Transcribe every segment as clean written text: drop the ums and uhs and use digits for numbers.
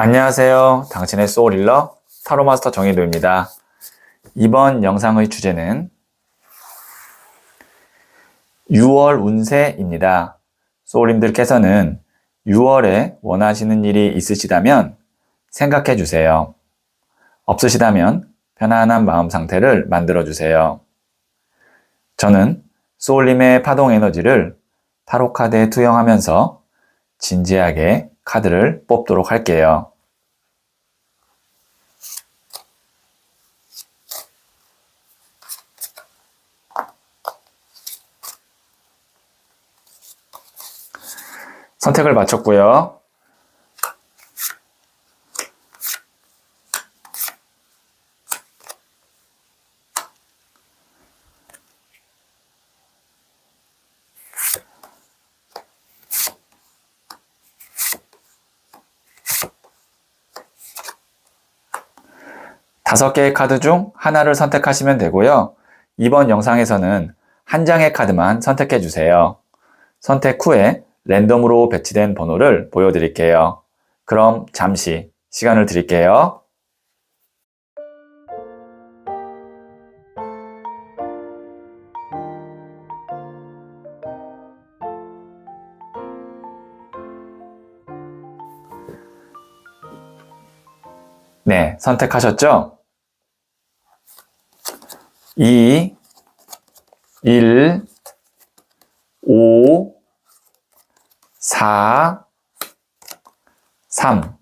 안녕하세요. 당신의 소울힐러 타로마스터 정혜도입니다. 이번 영상의 주제는 6월 운세입니다. 소울님들께서는 6월에 원하시는 일이 있으시다면 생각해 주세요. 없으시다면 편안한 마음 상태를 만들어 주세요. 저는 소울님의 파동 에너지를 타로 카드에 투영하면서 진지하게 카드를 뽑도록 할게요. 선택을 마쳤고요. 다섯 개의 카드 중 하나를 선택하시면 되고요. 이번 영상에서는 한 장의 카드만 선택해 주세요. 선택 후에 랜덤으로 배치된 번호를 보여드릴게요. 그럼 잠시 시간을 드릴게요. 네, 선택하셨죠? 2, 1, 5, 4, 3.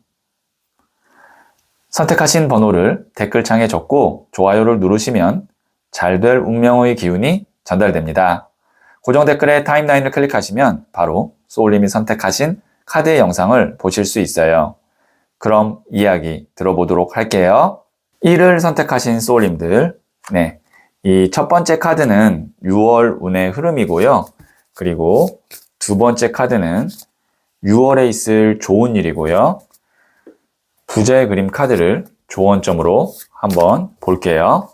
선택하신 번호를 댓글창에 적고 좋아요를 누르시면 잘 될 운명의 기운이 전달됩니다. 고정 댓글에 타임라인을 클릭하시면 바로 소울님이 선택하신 카드의 영상을 보실 수 있어요. 그럼 이야기 들어보도록 할게요. 1을 선택하신 소울님들, 네, 이 첫 번째 카드는 6월 운의 흐름이고요. 그리고 두 번째 카드는 6월에 있을 좋은 일이고요. 부자의 그림 카드를 조언점으로 한번 볼게요.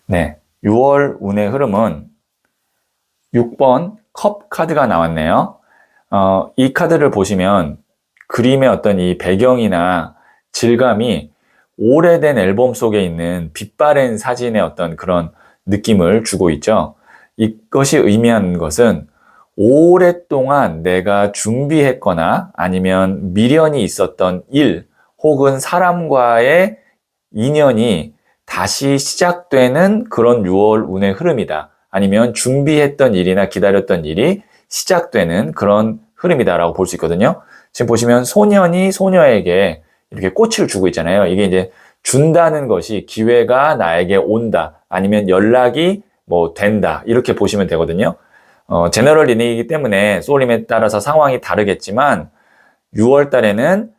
네, 6월 운의 흐름은 6번 컵 카드가 나왔네요. 이 카드를 보시면 그림의 어떤 이 배경이나 질감이 오래된 앨범 속에 있는 빛바랜 사진의 어떤 그런 느낌을 주고 있죠. 이것이 의미하는 것은 오랫동안 내가 준비했거나 아니면 미련이 있었던 일 혹은 사람과의 인연이 다시 시작되는 그런 6월 운의 흐름이다. 아니면 준비했던 일이나 기다렸던 일이 시작되는 그런 흐름이다라고 볼 수 있거든요. 지금 보시면 소년이 소녀에게 이렇게 꽃을 주고 있잖아요. 이게 이제 준다는 것이 기회가 나에게 온다. 아니면 연락이 된다. 이렇게 보시면 되거든요. 제너럴 리딩이기 때문에 소울님에 따라서 상황이 다르겠지만 6월 달에는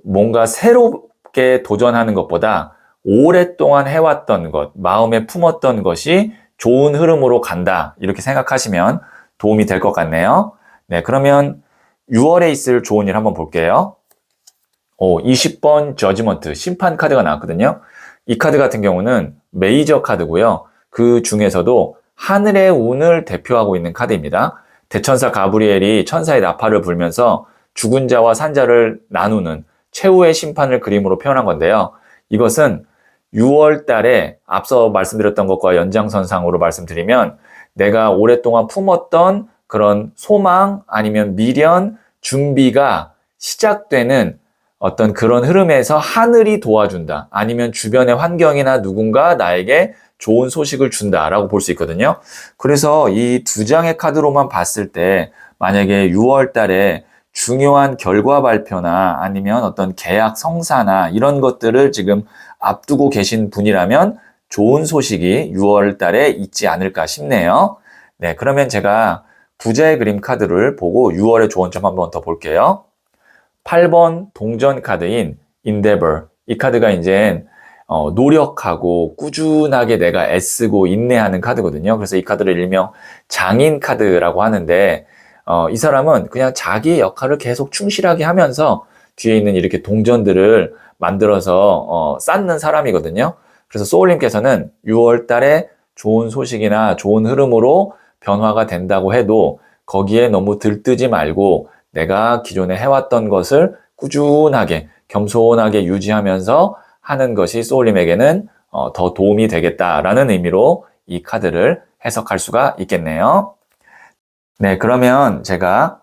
뭔가 새롭게 도전하는 것보다 오랫동안 해왔던 것, 마음에 품었던 것이 좋은 흐름으로 간다. 이렇게 생각하시면 도움이 될 것 같네요. 네, 그러면 6월에 있을 좋은 일 한번 볼게요. 20번 저지먼트, 심판 카드가 나왔거든요. 이 카드 같은 경우는 메이저 카드고요. 그 중에서도 하늘의 운을 대표하고 있는 카드입니다. 대천사 가브리엘이 천사의 나팔을 불면서 죽은 자와 산 자를 나누는 최후의 심판을 그림으로 표현한 건데요. 이것은 6월 달에 앞서 말씀드렸던 것과 연장선상으로 말씀드리면 내가 오랫동안 품었던 그런 소망 아니면 미련, 준비가 시작되는 어떤 그런 흐름에서 하늘이 도와준다. 아니면 주변의 환경이나 누군가 나에게 좋은 소식을 준다라고 볼 수 있거든요. 그래서 이 두 장의 카드로만 봤을 때 만약에 6월 달에 중요한 결과 발표나 아니면 어떤 계약 성사나 이런 것들을 지금 앞두고 계신 분이라면 좋은 소식이 6월 달에 있지 않을까 싶네요. 네, 그러면 제가 부자의 그림 카드를 보고 6월의 좋은 점 한번 더 볼게요. 8번 동전 카드인 Endeavor. 이 카드가 이제 노력하고 꾸준하게 내가 애쓰고 인내하는 카드거든요. 그래서 이 카드를 일명 장인 카드라고 하는데 이 사람은 그냥 자기의 역할을 계속 충실하게 하면서 뒤에 있는 이렇게 동전들을 만들어서 쌓는 사람이거든요. 그래서 소울님께서는 6월 달에 좋은 소식이나 좋은 흐름으로 변화가 된다고 해도 거기에 너무 들뜨지 말고 내가 기존에 해왔던 것을 꾸준하게 겸손하게 유지하면서 하는 것이 소울님에게는 더 도움이 되겠다라는 의미로 이 카드를 해석할 수가 있겠네요. 네, 그러면 제가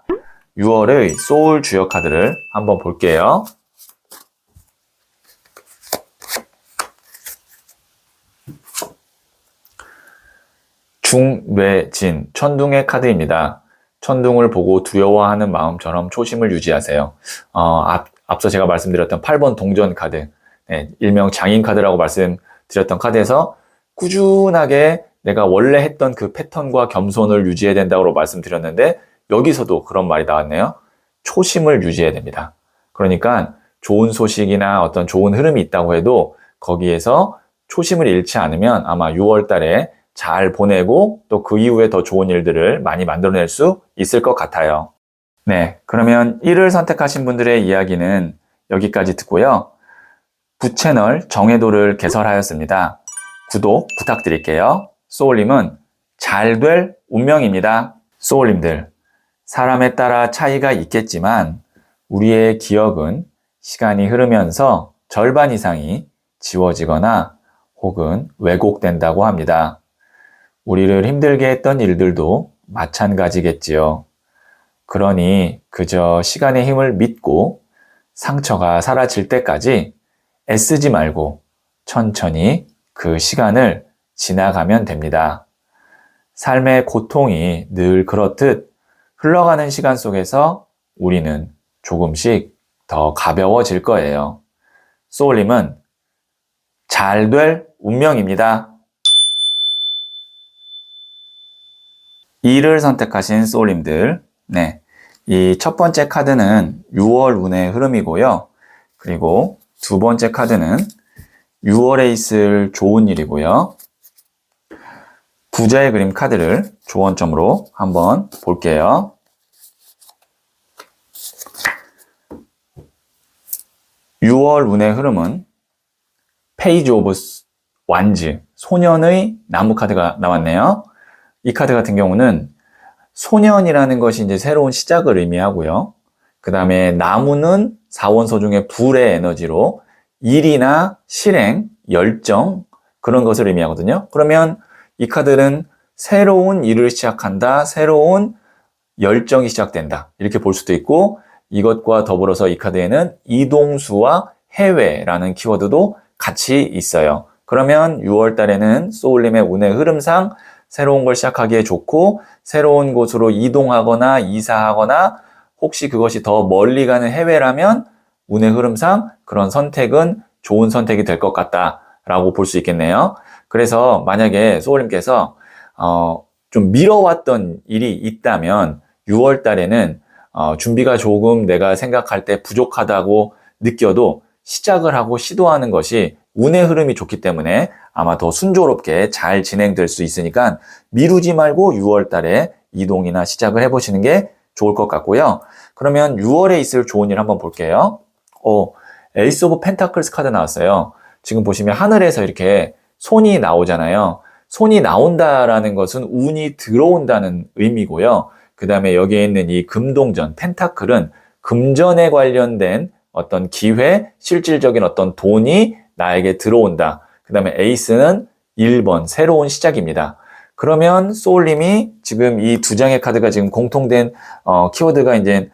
6월의 소울 주역 카드를 한번 볼게요. 중뇌진, 천둥의 카드입니다. 천둥을 보고 두려워하는 마음처럼 초심을 유지하세요. 앞서 제가 말씀드렸던 8번 동전 카드, 네, 일명 장인 카드라고 말씀드렸던 카드에서 꾸준하게 내가 원래 했던 그 패턴과 겸손을 유지해야 된다고 말씀드렸는데 여기서도 그런 말이 나왔네요. 초심을 유지해야 됩니다. 그러니까 좋은 소식이나 어떤 좋은 흐름이 있다고 해도 거기에서 초심을 잃지 않으면 아마 6월 달에 잘 보내고 또 그 이후에 더 좋은 일들을 많이 만들어낼 수 있을 것 같아요. 네, 그러면 1을 선택하신 분들의 이야기는 여기까지 듣고요. 부채널 정해도를 개설하였습니다. 구독 부탁드릴게요. 소울님은 잘 될 운명입니다. 소울님들, 사람에 따라 차이가 있겠지만 우리의 기억은 시간이 흐르면서 절반 이상이 지워지거나 혹은 왜곡된다고 합니다. 우리를 힘들게 했던 일들도 마찬가지겠지요. 그러니 그저 시간의 힘을 믿고 상처가 사라질 때까지 애쓰지 말고 천천히 그 시간을 지나가면 됩니다. 삶의 고통이 늘 그렇듯 흘러가는 시간 속에서 우리는 조금씩 더 가벼워질 거예요. 소울님은 잘 될 운명입니다. 2를 선택하신 소울님들, 네, 이 첫 번째 카드는 6월 운의 흐름이고요. 그리고 두 번째 카드는 6월에 있을 좋은 일이고요. 부자의 그림 카드를 조언점으로 한번 볼게요. (6월) 운의 흐름은 페이지 오브 완즈, 소년의 나무 카드가 나왔네요. 이 카드 같은 경우는 소년이라는 것이 이제 새로운 시작을 의미하고요. 그 다음에 나무는 사원소 중에 불의 에너지로 일이나 실행, 열정 그런 것을 의미하거든요. 그러면 이 카드는 새로운 일을 시작한다, 새로운 열정이 시작된다 이렇게 볼 수도 있고 이것과 더불어서 이 카드에는 이동수와 해외라는 키워드도 같이 있어요. 그러면 6월 달에는 소울님의 운의 흐름상 새로운 걸 시작하기에 좋고 새로운 곳으로 이동하거나 이사하거나 혹시 그것이 더 멀리 가는 해외라면 운의 흐름상 그런 선택은 좋은 선택이 될 것 같다라고 볼 수 있겠네요. 그래서 만약에 소울님께서 좀 미뤄왔던 일이 있다면 6월 달에는 준비가 조금 내가 생각할 때 부족하다고 느껴도 시작을 하고 시도하는 것이 운의 흐름이 좋기 때문에 아마 더 순조롭게 잘 진행될 수 있으니까 미루지 말고 6월 달에 이동이나 시작을 해보시는 게 좋을 것 같고요. 그러면 6월에 있을 좋은 일 한번 볼게요. 에이스 오브 펜타클스 카드 나왔어요. 지금 보시면 하늘에서 이렇게 손이 나오잖아요. 손이 나온다라는 것은 운이 들어온다는 의미고요. 그 다음에 여기에 있는 이 금동전, 펜타클은 금전에 관련된 어떤 기회, 실질적인 어떤 돈이 나에게 들어온다. 그 다음에 에이스는 1번, 새로운 시작입니다. 그러면 소울님이 지금 이 두 장의 카드가 지금 공통된 키워드가 이제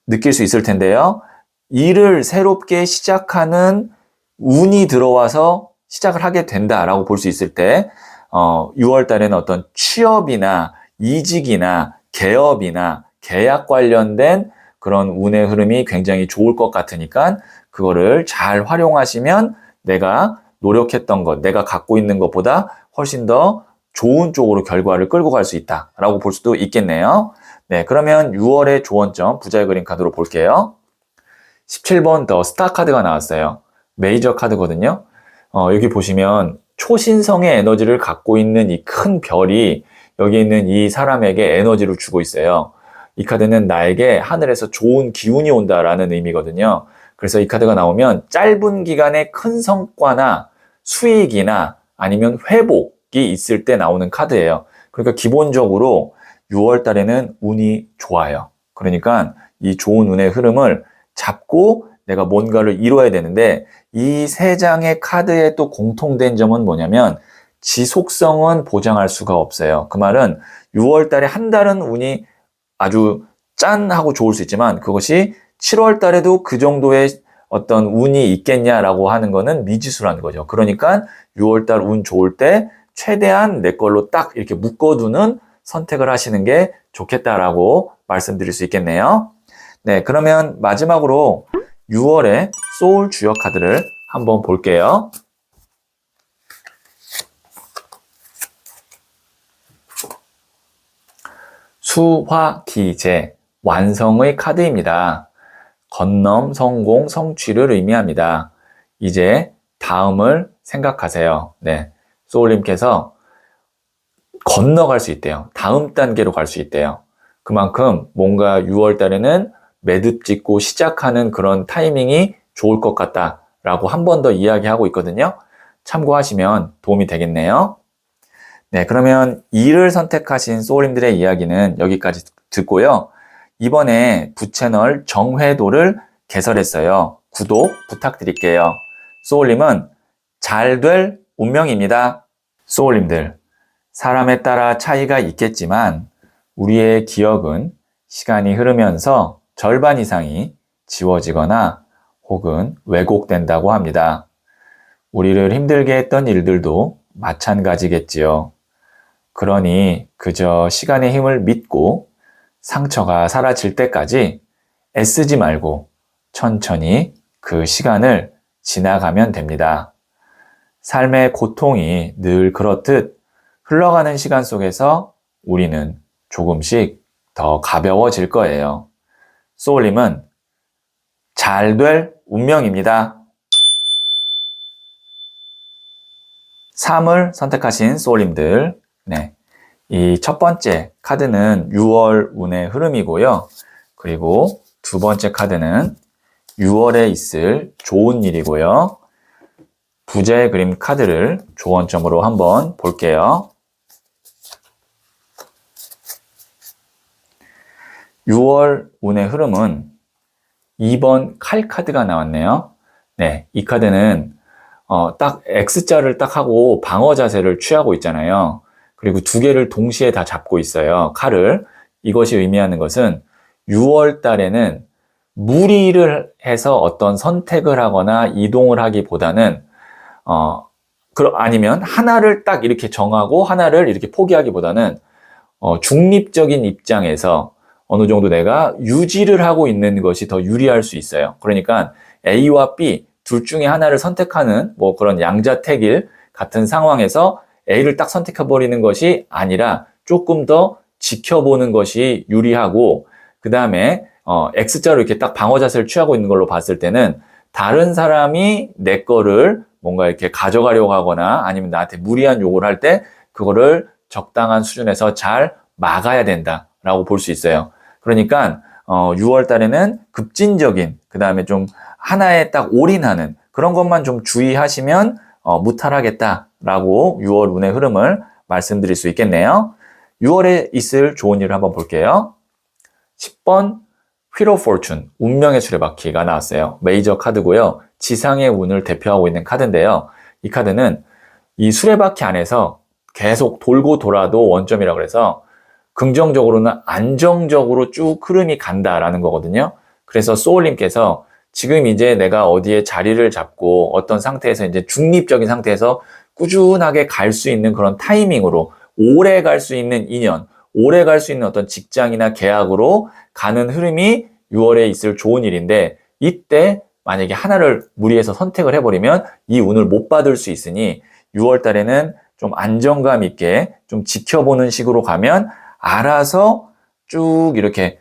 느낄 수 있을 텐데요. 일을 새롭게 시작하는 운이 들어와서 시작을 하게 된다라고 볼 수 있을 때 6월 달에는 어떤 취업이나 이직이나 개업이나 계약 관련된 그런 운의 흐름이 굉장히 좋을 것 같으니까 그거를 잘 활용하시면 내가 노력했던 것, 내가 갖고 있는 것보다 훨씬 더 좋은 쪽으로 결과를 끌고 갈 수 있다라고 볼 수도 있겠네요. 네, 그러면 6월의 조언점 부자의 그림 카드로 볼게요. 17번 더 스타 카드가 나왔어요. 메이저 카드거든요. 여기 보시면 초신성의 에너지를 갖고 있는 이 큰 별이 여기 있는 이 사람에게 에너지를 주고 있어요. 이 카드는 나에게 하늘에서 좋은 기운이 온다라는 의미거든요. 그래서 이 카드가 나오면 짧은 기간에 큰 성과나 수익이나 아니면 회복이 있을 때 나오는 카드예요. 그러니까 기본적으로 6월 달에는 운이 좋아요. 그러니까 이 좋은 운의 흐름을 잡고 내가 뭔가를 이뤄야 되는데 이 세 장의 카드의 또 공통된 점은 뭐냐면 지속성은 보장할 수가 없어요. 그 말은 6월 달에 한 달은 운이 아주 짠하고 좋을 수 있지만 그것이 7월 달에도 그 정도의 어떤 운이 있겠냐라고 하는 거는 미지수라는 거죠. 그러니까 6월 달 운 좋을 때 최대한 내 걸로 딱 이렇게 묶어두는 선택을 하시는 게 좋겠다라고 말씀드릴 수 있겠네요. 네, 그러면 마지막으로 6월의 소울 주역 카드를 한번 볼게요. 수화기재, 완성의 카드입니다. 건넘, 성공, 성취를 의미합니다. 이제 다음을 생각하세요. 네, 소울님께서 건너갈 수 있대요. 다음 단계로 갈 수 있대요. 그만큼 뭔가 6월 달에는 매듭 짓고 시작하는 그런 타이밍이 좋을 것 같다라고 한 번 더 이야기하고 있거든요. 참고하시면 도움이 되겠네요. 네, 그러면 2를 선택하신 소울님들의 이야기는 여기까지 듣고요. 이번에 부채널 정회도를 개설했어요. 구독 부탁드릴게요. 소울님은 잘 될 운명입니다. 소울님들, 사람에 따라 차이가 있겠지만 우리의 기억은 시간이 흐르면서 절반 이상이 지워지거나 혹은 왜곡된다고 합니다. 우리를 힘들게 했던 일들도 마찬가지겠지요. 그러니 그저 시간의 힘을 믿고 상처가 사라질 때까지 애쓰지 말고 천천히 그 시간을 지나가면 됩니다. 삶의 고통이 늘 그렇듯 흘러가는 시간 속에서 우리는 조금씩 더 가벼워질 거예요. 소울님은 잘 될 운명입니다. 3을 선택하신 소울님들, 네, 이 첫 번째 카드는 6월 운의 흐름이고요. 그리고 두 번째 카드는 6월에 있을 좋은 일이고요. 부자의 그림 카드를 조언점으로 한번 볼게요. 6월 운의 흐름은 2번 칼 카드가 나왔네요. 네, 이 카드는 딱 X자를 딱 하고 방어 자세를 취하고 있잖아요. 그리고 두 개를 동시에 다 잡고 있어요. 칼을. 이것이 의미하는 것은 6월 달에는 무리를 해서 어떤 선택을 하거나 이동을 하기보다는 아니면 하나를 딱 이렇게 정하고 하나를 이렇게 포기하기보다는 중립적인 입장에서 어느 정도 내가 유지를 하고 있는 것이 더 유리할 수 있어요. 그러니까 A와 B 둘 중에 하나를 선택하는 뭐 그런 양자택일 같은 상황에서 A를 딱 선택해버리는 것이 아니라 조금 더 지켜보는 것이 유리하고 그 다음에 X자로 이렇게 딱 방어 자세를 취하고 있는 걸로 봤을 때는 다른 사람이 내 거를 뭔가 이렇게 가져가려고 하거나 아니면 나한테 무리한 요구를 할 때 그거를 적당한 수준에서 잘 막아야 된다라고 볼 수 있어요. 그러니까 6월 달에는 급진적인 그 다음에 좀 하나에 딱 올인하는 그런 것만 좀 주의하시면 무탈하겠다라고 6월 운의 흐름을 말씀드릴 수 있겠네요. 6월에 있을 좋은 일을 한번 볼게요. 10번 Wheel of Fortune, 운명의 수레바퀴가 나왔어요. 메이저 카드고요. 지상의 운을 대표하고 있는 카드인데요. 이 카드는 이 수레바퀴 안에서 계속 돌고 돌아도 원점이라고 해서 긍정적으로는 안정적으로 쭉 흐름이 간다라는 거거든요. 그래서 소울님께서 지금 이제 내가 어디에 자리를 잡고 어떤 상태에서 이제 중립적인 상태에서 꾸준하게 갈 수 있는 그런 타이밍으로 오래 갈 수 있는 인연, 오래 갈 수 있는 어떤 직장이나 계약으로 가는 흐름이 6월에 있을 좋은 일인데 이때 만약에 하나를 무리해서 선택을 해버리면 이 운을 못 받을 수 있으니 6월 달에는 좀 안정감 있게 좀 지켜보는 식으로 가면 알아서 쭉 이렇게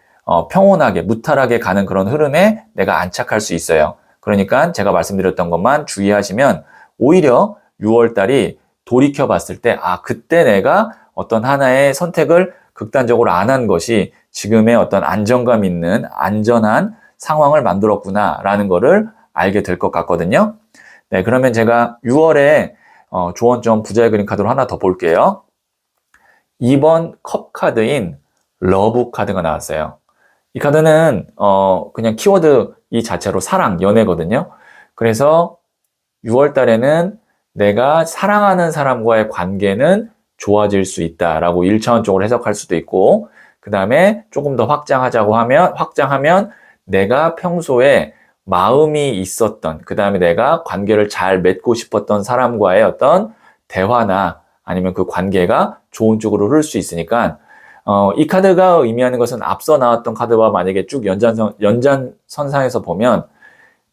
평온하게 무탈하게 가는 그런 흐름에 내가 안착할 수 있어요. 그러니까 제가 말씀드렸던 것만 주의하시면 오히려 6월 달이 돌이켜 봤을 때 그때 내가 어떤 하나의 선택을 극단적으로 안 한 것이 지금의 어떤 안정감 있는 안전한 상황을 만들었구나라는 거를 알게 될 것 같거든요. 네, 그러면 제가 6월에 조언점 부자의 그림 카드로 하나 더 볼게요. 2번 컵 카드인 러브 카드가 나왔어요. 이 카드는 그냥 키워드 이 자체로 사랑, 연애거든요. 그래서 6월 달에는 내가 사랑하는 사람과의 관계는 좋아질 수 있다라고 1차원적으로 해석할 수도 있고, 그 다음에 조금 더 확장하면 내가 평소에 마음이 있었던, 그 다음에 내가 관계를 잘 맺고 싶었던 사람과의 어떤 대화나 아니면 그 관계가 좋은 쪽으로 흐를 수 있으니까, 이 카드가 의미하는 것은 앞서 나왔던 카드와 만약에 쭉 연장선상에서 보면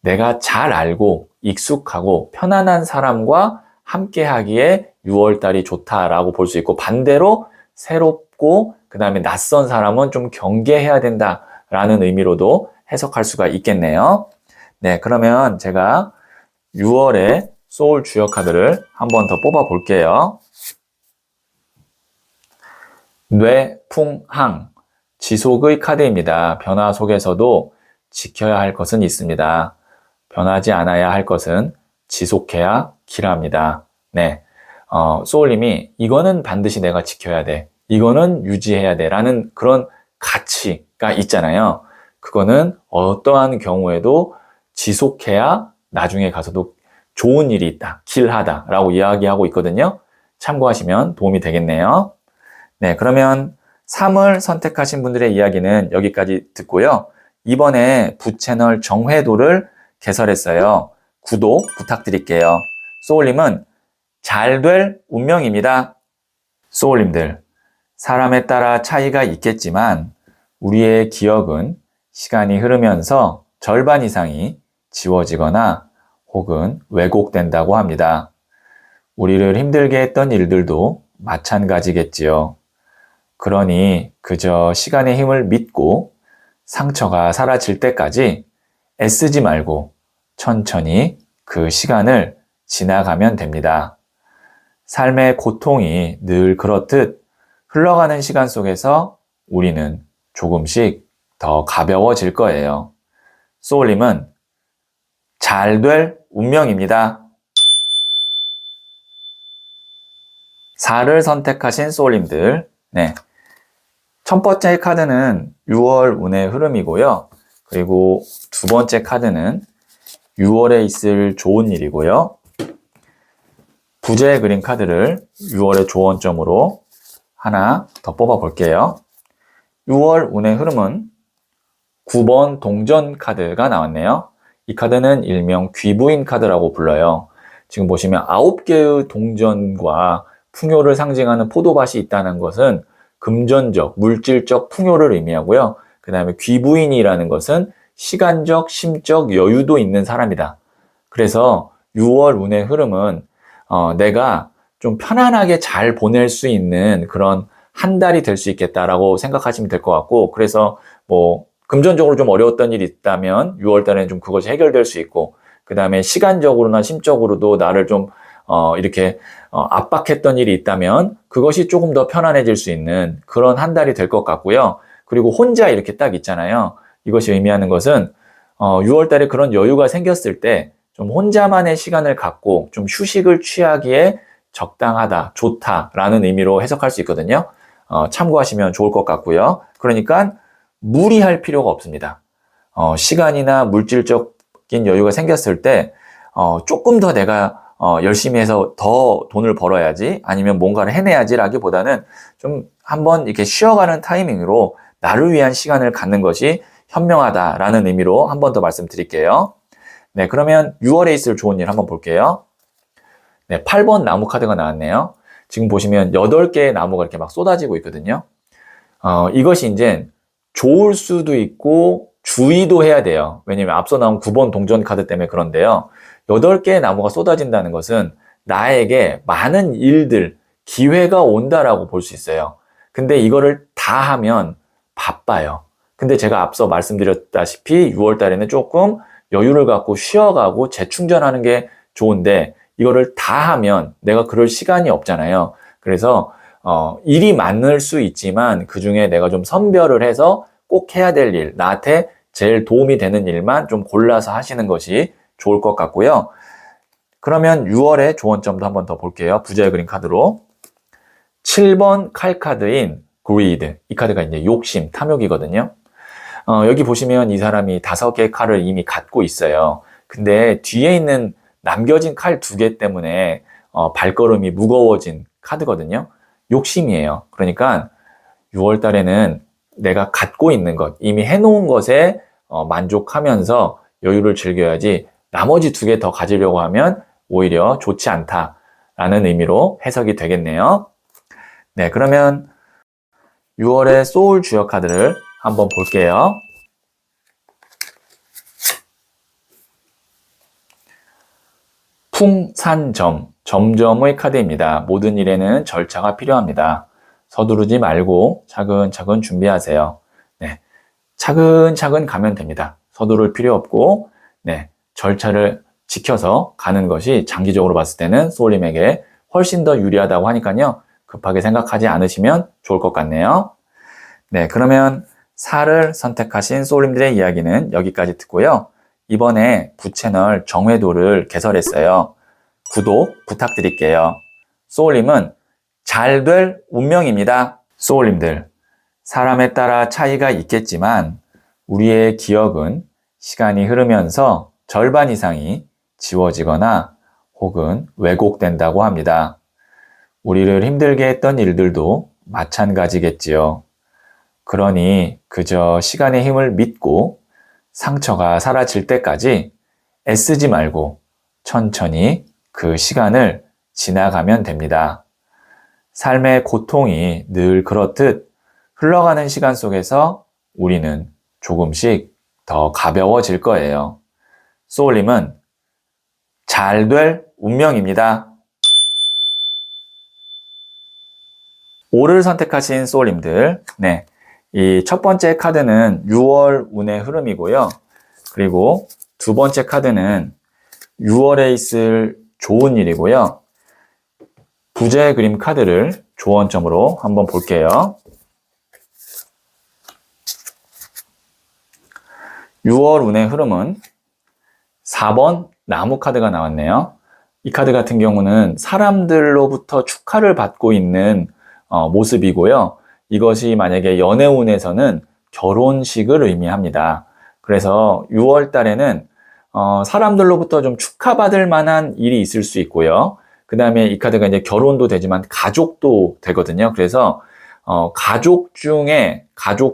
내가 잘 알고 익숙하고 편안한 사람과 함께 하기에 6월 달이 좋다라고 볼 수 있고, 반대로 새롭고 그 다음에 낯선 사람은 좀 경계해야 된다라는 의미로도 해석할 수가 있겠네요. 네, 그러면 제가 6월의 소울 주요 카드를 한번 더 뽑아 볼게요. 뇌풍항, 지속의 카드입니다. 변화 속에서도 지켜야 할 것은 있습니다. 변하지 않아야 할 것은 지속해야 길합니다. 네, 소울님이 이거는 반드시 내가 지켜야 돼, 이거는 유지해야 돼 라는 그런 가치가 있잖아요. 그거는 어떠한 경우에도 지속해야 나중에 가서도 좋은 일이 있다, 길하다 라고 이야기하고 있거든요. 참고하시면 도움이 되겠네요. 네, 그러면 3을 선택하신 분들의 이야기는 여기까지 듣고요. 이번에 부채널 정회도를 개설했어요. 구독 부탁드릴게요. 소울님은 잘 될 운명입니다. 소울님들, 사람에 따라 차이가 있겠지만 우리의 기억은 시간이 흐르면서 절반 이상이 지워지거나 혹은 왜곡된다고 합니다. 우리를 힘들게 했던 일들도 마찬가지겠지요. 그러니 그저 시간의 힘을 믿고 상처가 사라질 때까지 애쓰지 말고 천천히 그 시간을 지나가면 됩니다. 삶의 고통이 늘 그렇듯 흘러가는 시간 속에서 우리는 조금씩 더 가벼워질 거예요. 소울님은 잘 될 운명입니다. 4를 선택하신 소울님들, 네. 첫 번째 카드는 6월 운의 흐름이고요. 그리고 두 번째 카드는 6월에 있을 좋은 일이고요. 부재의 그린 카드를 6월의 조언점으로 하나 더 뽑아 볼게요. 6월 운의 흐름은 9번 동전 카드가 나왔네요. 이 카드는 일명 귀부인 카드라고 불러요. 지금 보시면 9개의 동전과 풍요를 상징하는 포도밭이 있다는 것은 금전적, 물질적 풍요를 의미하고요. 그 다음에 귀부인이라는 것은 시간적, 심적 여유도 있는 사람이다. 그래서 6월 운의 흐름은 내가 좀 편안하게 잘 보낼 수 있는 그런 한 달이 될 수 있겠다라고 생각하시면 될 것 같고, 그래서 뭐 금전적으로 좀 어려웠던 일이 있다면 6월 달에는 좀 그것이 해결될 수 있고, 그 다음에 시간적으로나 심적으로도 나를 좀 이렇게 압박했던 일이 있다면 그것이 조금 더 편안해질 수 있는 그런 한 달이 될 것 같고요. 그리고 혼자 이렇게 딱 있잖아요. 이것이 의미하는 것은 6월 달에 그런 여유가 생겼을 때 좀 혼자만의 시간을 갖고 좀 휴식을 취하기에 적당하다, 좋다라는 의미로 해석할 수 있거든요. 참고하시면 좋을 것 같고요. 그러니까 무리할 필요가 없습니다. 시간이나 물질적인 여유가 생겼을 때 조금 더 내가 열심히 해서 더 돈을 벌어야지, 아니면 뭔가를 해내야지 라기보다는 좀 한번 이렇게 쉬어가는 타이밍으로 나를 위한 시간을 갖는 것이 현명하다라는 의미로 한 번 더 말씀드릴게요. 네, 그러면 6월에 있을 좋은 일 한번 볼게요. 네, 8번 나무 카드가 나왔네요. 지금 보시면 8개의 나무가 이렇게 막 쏟아지고 있거든요. 이것이 이제 좋을 수도 있고 주의도 해야 돼요. 왜냐면 앞서 나온 9번 동전 카드 때문에 그런데요. 8개의 나무가 쏟아진다는 것은 나에게 많은 일들, 기회가 온다라고 볼 수 있어요. 근데 이거를 다 하면 바빠요. 근데 제가 앞서 말씀드렸다시피 6월 달에는 조금 여유를 갖고 쉬어가고 재충전하는 게 좋은데, 이거를 다 하면 내가 그럴 시간이 없잖아요. 그래서 일이 많을 수 있지만 그 중에 내가 좀 선별을 해서 꼭 해야 될 일, 나한테 제일 도움이 되는 일만 좀 골라서 하시는 것이 좋을 것 같고요. 그러면 6월의 조언점도 한번 더 볼게요. 부자의 그린 카드로. 7번 칼 카드인 greed. 이 카드가 이제 욕심, 탐욕이거든요. 여기 보시면 이 사람이 5개의 칼을 이미 갖고 있어요. 근데 뒤에 있는 남겨진 칼 2개 때문에 발걸음이 무거워진 카드거든요. 욕심이에요. 그러니까 6월 달에는 내가 갖고 있는 것, 이미 해놓은 것에 만족하면서 여유를 즐겨야지 나머지 2개 더 가지려고 하면 오히려 좋지 않다라는 의미로 해석이 되겠네요. 네, 그러면 6월의 소울 주역 카드를 한번 볼게요. 풍산점, 점점의 카드입니다. 모든 일에는 절차가 필요합니다. 서두르지 말고 차근차근 준비하세요. 네, 차근차근 가면 됩니다. 서두를 필요 없고, 네, 절차를 지켜서 가는 것이 장기적으로 봤을 때는 소울님에게 훨씬 더 유리하다고 하니까요. 급하게 생각하지 않으시면 좋을 것 같네요. 네, 그러면 4를 선택하신 소울님들의 이야기는 여기까지 듣고요. 이번에 부채널 정회도를 개설했어요. 구독 부탁드릴게요. 소울님은 잘 될 운명입니다. 소울님들, 사람에 따라 차이가 있겠지만 우리의 기억은 시간이 흐르면서 절반 이상이 지워지거나 혹은 왜곡된다고 합니다. 우리를 힘들게 했던 일들도 마찬가지겠지요. 그러니 그저 시간의 힘을 믿고 상처가 사라질 때까지 애쓰지 말고 천천히 그 시간을 지나가면 됩니다. 삶의 고통이 늘 그렇듯 흘러가는 시간 속에서 우리는 조금씩 더 가벼워질 거예요. 소울님은 잘 될 운명입니다. 5를 선택하신 소울님들, 네, 이 첫 번째 카드는 6월 운의 흐름이고요. 그리고 두 번째 카드는 6월에 있을 좋은 일이고요. 부자의 그림 카드를 조언점으로 한번 볼게요. 6월 운의 흐름은 4번 나무 카드가 나왔네요. 이 카드 같은 경우는 사람들로부터 축하를 받고 있는 모습이고요. 이것이 만약에 연애운에서는 결혼식을 의미합니다. 그래서 6월 달에는 사람들로부터 좀 축하받을 만한 일이 있을 수 있고요. 그 다음에 이 카드가 이제 결혼도 되지만 가족도 되거든요. 그래서 가족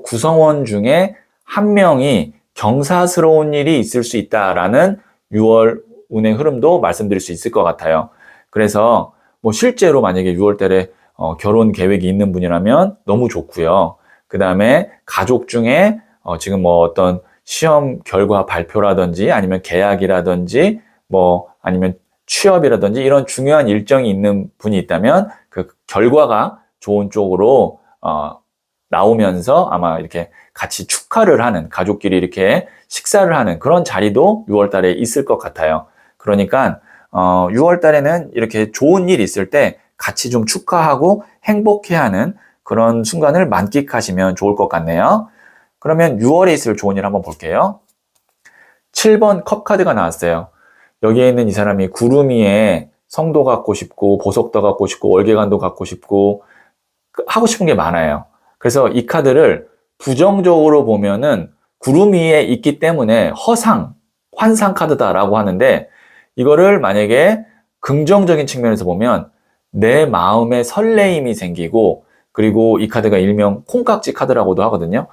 구성원 중에 한 명이 경사스러운 일이 있을 수 있다라는 6월 운의 흐름도 말씀드릴 수 있을 것 같아요. 그래서 뭐 실제로 만약에 6월 달에 결혼 계획이 있는 분이라면 너무 좋고요. 그 다음에 가족 중에 지금 뭐 어떤 시험 결과 발표라든지 아니면 계약이라든지 뭐 아니면 취업이라든지 이런 중요한 일정이 있는 분이 있다면 그 결과가 좋은 쪽으로 나오면서 아마 이렇게 같이 축하를 하는, 가족끼리 이렇게 식사를 하는 그런 자리도 6월 달에 있을 것 같아요. 그러니까 6월 달에는 이렇게 좋은 일 있을 때 같이 좀 축하하고 행복해하는 그런 순간을 만끽하시면 좋을 것 같네요. 그러면 6월에 있을 좋은 일 한번 볼게요. 7번 컵 카드가 나왔어요. 여기에 있는 이 사람이 구름 위에 성도 갖고 싶고 보석도 갖고 싶고 월계관도 갖고 싶고 하고 싶은 게 많아요. 그래서 이 카드를 부정적으로 보면은 구름 위에 있기 때문에 환상 카드다라고 하는데 이거를 만약에 긍정적인 측면에서 보면 내 마음에 설레임이 생기고 그리고 이 카드가 일명 콩깍지 카드라고도 하거든요.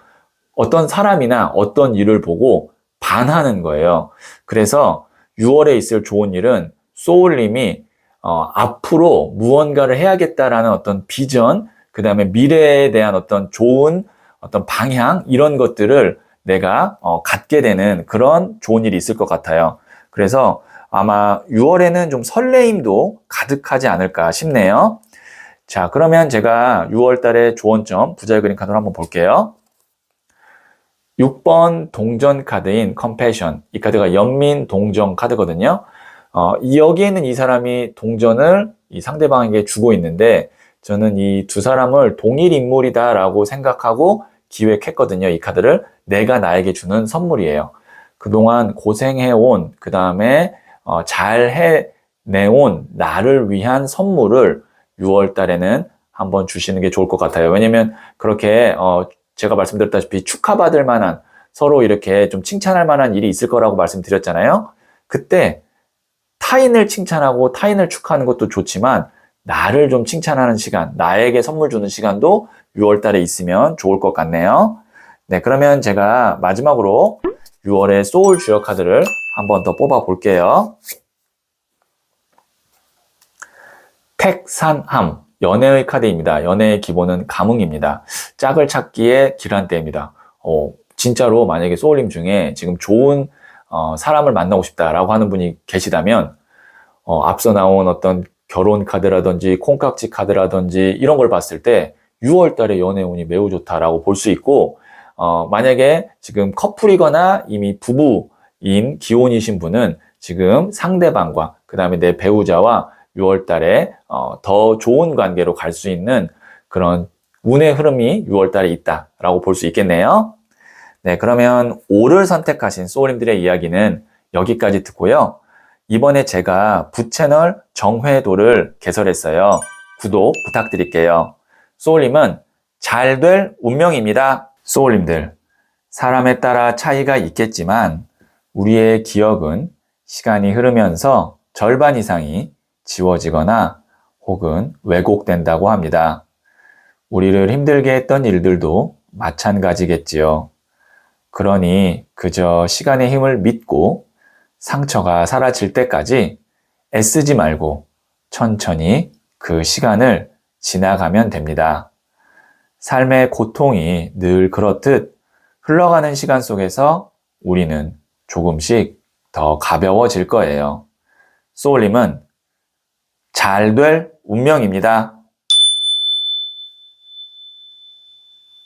어떤 사람이나 어떤 일을 보고 반하는 거예요. 그래서 6월에 있을 좋은 일은 소울님이 앞으로 무언가를 해야겠다라는 어떤 비전, 그 다음에 미래에 대한 어떤 좋은 어떤 방향 이런 것들을 내가 갖게 되는 그런 좋은 일이 있을 것 같아요. 그래서 아마 6월에는 좀 설레임도 가득하지 않을까 싶네요. 자, 그러면 제가 6월 달의 조언점 부자의 그림 카드로 한번 볼게요. 6번 동전 카드인 컴패션. 이 카드가 연민 동정 카드거든요. 여기에는 이 사람이 동전을 이 상대방에게 주고 있는데 저는 이 두 사람을 동일 인물이다라고 생각하고 기획했거든요. 이 카드를 내가 나에게 주는 선물이에요. 그동안 고생해온 그 다음에 잘 해내온 나를 위한 선물을 6월 달에는 한번 주시는 게 좋을 것 같아요. 왜냐면 그렇게 제가 말씀드렸다시피 축하받을 만한 서로 이렇게 좀 칭찬할 만한 일이 있을 거라고 말씀드렸잖아요. 그때 타인을 칭찬하고 타인을 축하하는 것도 좋지만 나를 좀 칭찬하는 시간, 나에게 선물 주는 시간도 6월 달에 있으면 좋을 것 같네요. 네, 그러면 제가 마지막으로 6월의 소울 주요 카드를 한 번 더 뽑아 볼게요. 택산함, 연애의 카드입니다. 연애의 기본은 감흥입니다. 짝을 찾기에 길한 때입니다. 진짜로 만약에 소울님 중에 지금 좋은 사람을 만나고 싶다라고 하는 분이 계시다면 앞서 나온 어떤 결혼 카드라든지 콩깍지 카드라든지 이런 걸 봤을 때 6월 달에 연애 운이 매우 좋다라고 볼 수 있고 만약에 지금 커플이거나 이미 부부인 기혼이신 분은 지금 상대방과 그 다음에 내 배우자와 6월 달에 더 좋은 관계로 갈 수 있는 그런 운의 흐름이 6월 달에 있다라고 볼 수 있겠네요. 네, 그러면 5를 선택하신 소울님들의 이야기는 여기까지 듣고요. 이번에 제가 부채널 정회도를 개설했어요. 구독 부탁드릴게요. 소울님은 잘 될 운명입니다. 소울님들, 사람에 따라 차이가 있겠지만 우리의 기억은 시간이 흐르면서 절반 이상이 지워지거나 혹은 왜곡된다고 합니다. 우리를 힘들게 했던 일들도 마찬가지겠지요. 그러니 그저 시간의 힘을 믿고 상처가 사라질 때까지 애쓰지 말고 천천히 그 시간을 지나가면 됩니다. 삶의 고통이 늘 그렇듯 흘러가는 시간 속에서 우리는 조금씩 더 가벼워질 거예요. 소울님은 잘 될 운명입니다.